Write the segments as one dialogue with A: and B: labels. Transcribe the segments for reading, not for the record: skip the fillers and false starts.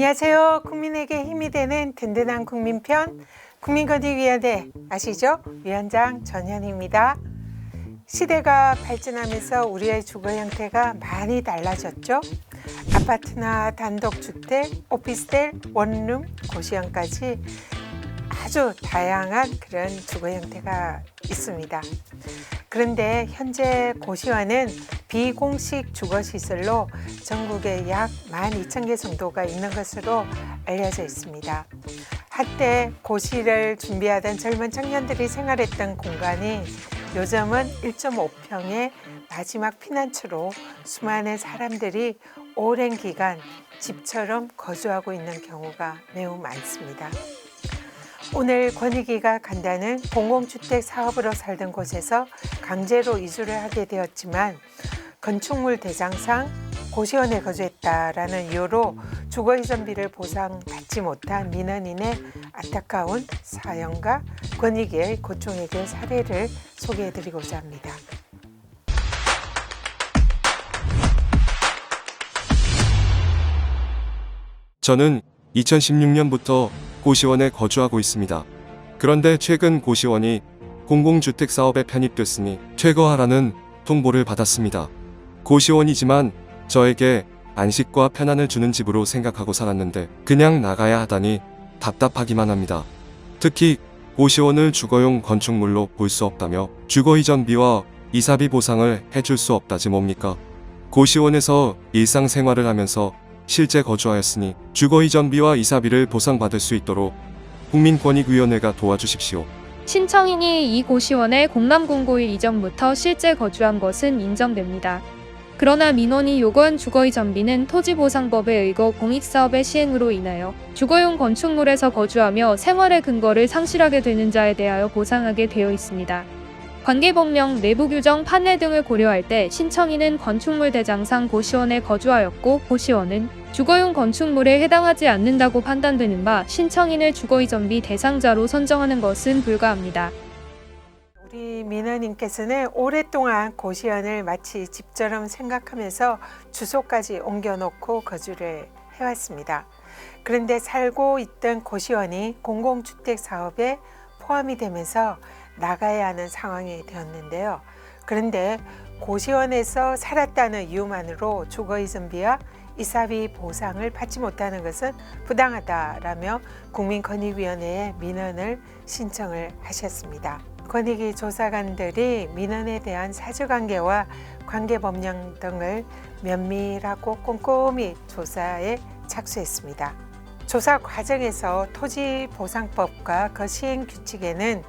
A: 안녕하세요. 국민에게 힘이 되는 든든한 국민편 국민권익위원회 아시죠? 위원장 전현희입니다. 시대가 발전하면서 우리의 주거 형태가 많이 달라졌죠. 아파트나 단독주택, 오피스텔, 원룸, 고시원까지 아주 다양한 그런 주거 형태가 있습니다. 그런데 현재 고시원은 비공식 주거시설로 전국에 약 12,000개 정도가 있는 것으로 알려져 있습니다. 한때 고시를 준비하던 젊은 청년들이 생활했던 공간이 요즘은 1.5평의 마지막 피난처로 수많은 사람들이 오랜 기간 집처럼 거주하고 있는 경우가 매우 많습니다. 오늘 권익위가 간다는 공공주택 사업으로 살던 곳에서 강제로 이주를 하게 되었지만 건축물 대장상 고시원에 거주했다라는 이유로 주거이전비를 보상받지 못한 민원인의 안타까운 사연과 권익위의 고충 해결 사례를 소개해드리고자 합니다.
B: 저는 2016년부터 고시원에 거주하고 있습니다. 그런데 최근 고시원이 공공주택 사업에 편입됐으니 퇴거하라는 통보를 받았습니다. 고시원이지만 저에게 안식과 편안을 주는 집으로 생각하고 살았는데 그냥 나가야 하다니 답답하기만 합니다. 특히 고시원을 주거용 건축물로 볼 수 없다며 주거이전비와 이사비 보상을 해줄 수 없다지 뭡니까? 고시원에서 일상생활을 하면서 실제 거주하였으니 주거이전비와 이사비를 보상받을 수 있도록 국민권익위원회가 도와주십시오.
C: 신청인이 이 고시원에 공남공고일 이전부터 실제 거주한 것은 인정됩니다. 그러나 민원이 요구한 주거이전비는 토지보상법에 의거 공익사업의 시행으로 인하여 주거용 건축물에서 거주하며 생활의 근거를 상실하게 되는 자에 대하여 보상하게 되어 있습니다. 관계법령, 내부규정, 판례 등을 고려할 때 신청인은 건축물 대장상 고시원에 거주하였고 고시원은 주거용 건축물에 해당하지 않는다고 판단되는 바 신청인을 주거이전비 대상자로 선정하는 것은 불가합니다.
A: 우리 민원인께서는 오랫동안 고시원을 마치 집처럼 생각하면서 주소까지 옮겨놓고 거주를 해왔습니다. 그런데 살고 있던 고시원이 공공주택 사업에 포함이 되면서 나가야 하는 상황이 되었는데요. 그런데 고시원에서 살았다는 이유만으로 주거이전비와 이사비 보상을 받지 못하는 것은 부당하다라며 국민권익위원회에 민원을 신청을 하셨습니다. 권익위 조사관들이 민원에 대한 사실관계와 관계법령 등을 면밀하고 꼼꼼히 조사에 착수했습니다. 조사 과정에서 토지보상법과 그 시행규칙에는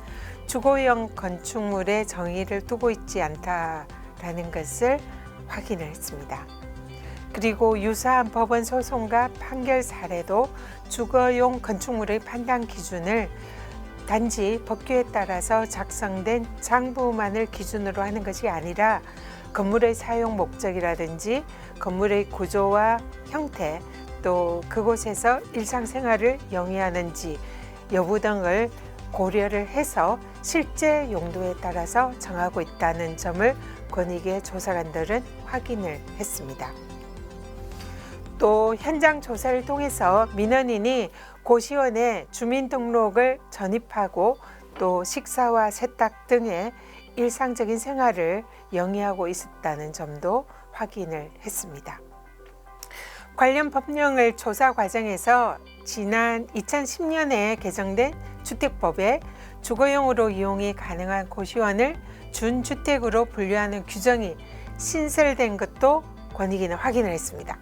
A: 주거용 건축물의 정의를 두고 있지 않다라는 것을 확인을 했습니다. 그리고 유사한 법원 소송과 판결 사례도 주거용 건축물의 판단 기준을 단지 법규에 따라서 작성된 장부만을 기준으로 하는 것이 아니라 건물의 사용 목적이라든지 건물의 구조와 형태, 또 그곳에서 일상생활을 영위하는지 여부 등을 고려를 해서 실제 용도에 따라서 정하고 있다는 점을 권익위의 조사관들은 확인을 했습니다. 또 현장 조사를 통해서 민원인이 고시원에 주민등록을 전입하고 또 식사와 세탁 등의 일상적인 생활을 영위하고 있었다는 점도 확인을 했습니다. 관련 법령을 조사 과정에서 지난 2010년에 개정된 주택법에 주거용으로 이용이 가능한 고시원을 준주택으로 분류하는 규정이 신설된 것도 권익위는 확인을 했습니다.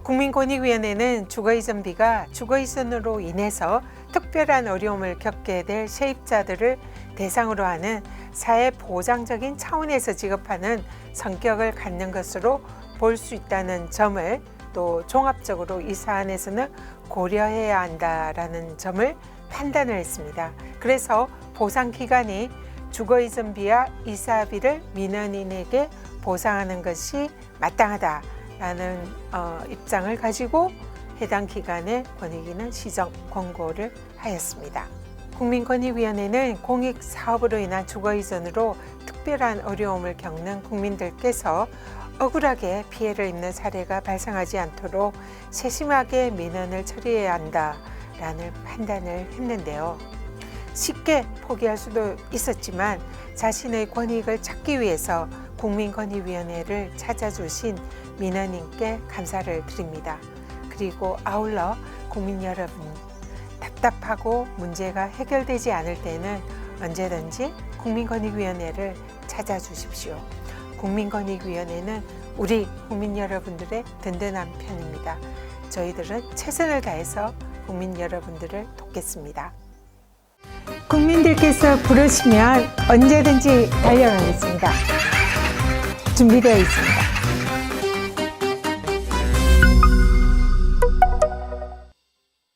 A: 국민권익위원회는 주거이전비가 주거이전으로 인해서 특별한 어려움을 겪게 될 세입자들을 대상으로 하는 사회보장적인 차원에서 지급하는 성격을 갖는 것으로 볼 수 있다는 점을 또 종합적으로 이 사안에서는 고려해야 한다라는 점을 판단을 했습니다. 그래서 보상기관이 주거이전비와 이사비를 민원인에게 보상하는 것이 마땅하다라는 입장을 가지고 해당 기관에 권익위는 시정 권고를 하였습니다. 국민권익위원회는 공익사업으로 인한 주거이전으로 특별한 어려움을 겪는 국민들께서 억울하게 피해를 입는 사례가 발생하지 않도록 세심하게 민원을 처리해야 한다라는 판단을 했는데요. 쉽게 포기할 수도 있었지만 자신의 권익을 찾기 위해서 국민권익위원회를 찾아주신 민원인께 감사를 드립니다. 그리고 아울러 국민 여러분, 답답하고 문제가 해결되지 않을 때는 언제든지 국민권익위원회를 찾아주십시오. 국민권익위원회는 우리 국민 여러분들의 든든한 편입니다. 저희들은 최선을 다해서 국민 여러분들을 돕겠습니다. 국민들께서 부르시면 언제든지 달려가겠습니다. 준비되어 있습니다.